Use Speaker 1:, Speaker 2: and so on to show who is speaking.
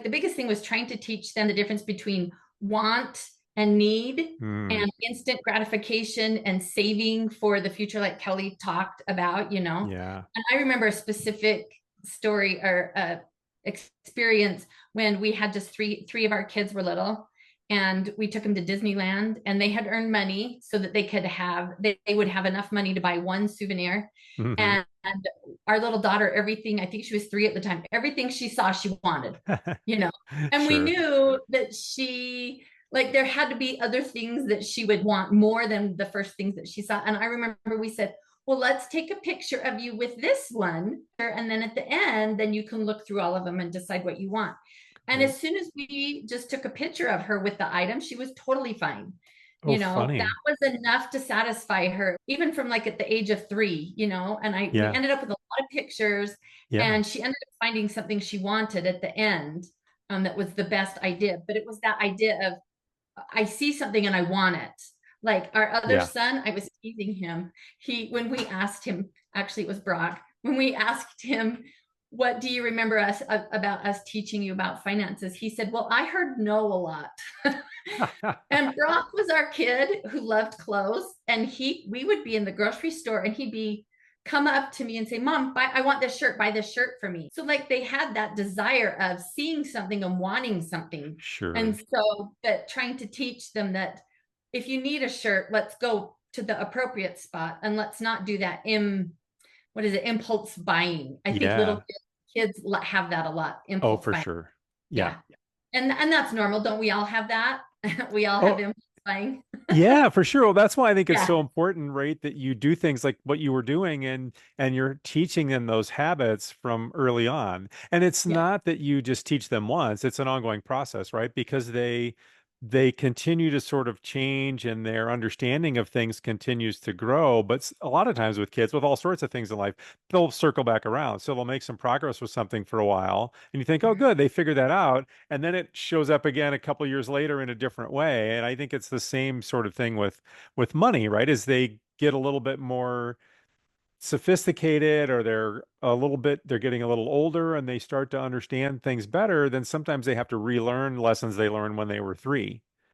Speaker 1: the biggest thing was trying to teach them the difference between want and need
Speaker 2: Mm,
Speaker 1: and instant gratification and saving for the future, like Kelly talked about,
Speaker 2: yeah.
Speaker 1: And I remember a specific story or experience when we had just three of our kids were little, and we took them to Disneyland, and they had earned money so that they would have enough money to buy one souvenir.
Speaker 2: Hmm.
Speaker 1: And our little daughter, everything, I think she was 3 at the time, everything she saw she wanted, you know. And we
Speaker 2: Sure.
Speaker 1: knew that she, like, there had to be other things that she would want more than the first things that she saw. And I remember we said, well, let's take a picture of you with this one. And then at the end, then you can look through all of them and decide what you want. And
Speaker 2: Right.
Speaker 1: as soon as we just took a picture of her with the item, she was totally fine.
Speaker 2: Oh,
Speaker 1: That
Speaker 2: funny.
Speaker 1: was enough to satisfy her, even from like at the age of 3, and we
Speaker 2: Yeah.
Speaker 1: ended up with a lot of pictures,
Speaker 2: Yeah.
Speaker 1: and she ended up finding something she wanted at the end. That was the best idea. But it was that idea of, I see something and I want it. Like our other
Speaker 2: Yeah.
Speaker 1: son, I was teasing him. When we asked him, actually it was Brock, when we asked him, what do you remember about us teaching you about finances? He said, well, I heard no a lot. And Brock was our kid who loved clothes. And we would be in the grocery store and he'd be come up to me and say, Mom, I want this shirt, buy this shirt for me. So like they had that desire of seeing something and wanting something. And
Speaker 2: Sure.
Speaker 1: so, but trying to teach them that if you need a shirt, let's go to the appropriate spot and let's not do that what is it, impulse buying. I think little
Speaker 2: Yeah.
Speaker 1: kids have that a lot,
Speaker 2: Oh,
Speaker 1: impulse
Speaker 2: for
Speaker 1: buying.
Speaker 2: sure. Yeah.
Speaker 1: Yeah. And that's normal. Don't we all have that? We all have
Speaker 2: Oh,
Speaker 1: impulse buying.
Speaker 2: yeah, for sure. Well, that's why I think it's
Speaker 1: Yeah.
Speaker 2: so important, right, that you do things like what you were doing and you're teaching them those habits from early on. And it's
Speaker 1: Yeah.
Speaker 2: not that you just teach them once, it's an ongoing process, right? Because they continue to sort of change and their understanding of things continues to grow. But a lot of times with kids, with all sorts of things in life, they'll circle back around. So they'll make some progress with something for a while, and you think, oh, good, they figured that out. And then it shows up again a couple years later in a different way. And I think it's the same sort of thing with money, right? As they get a little bit more sophisticated or they're getting a little older and they start to understand things better, then sometimes they have to relearn lessons they learned when they were 3.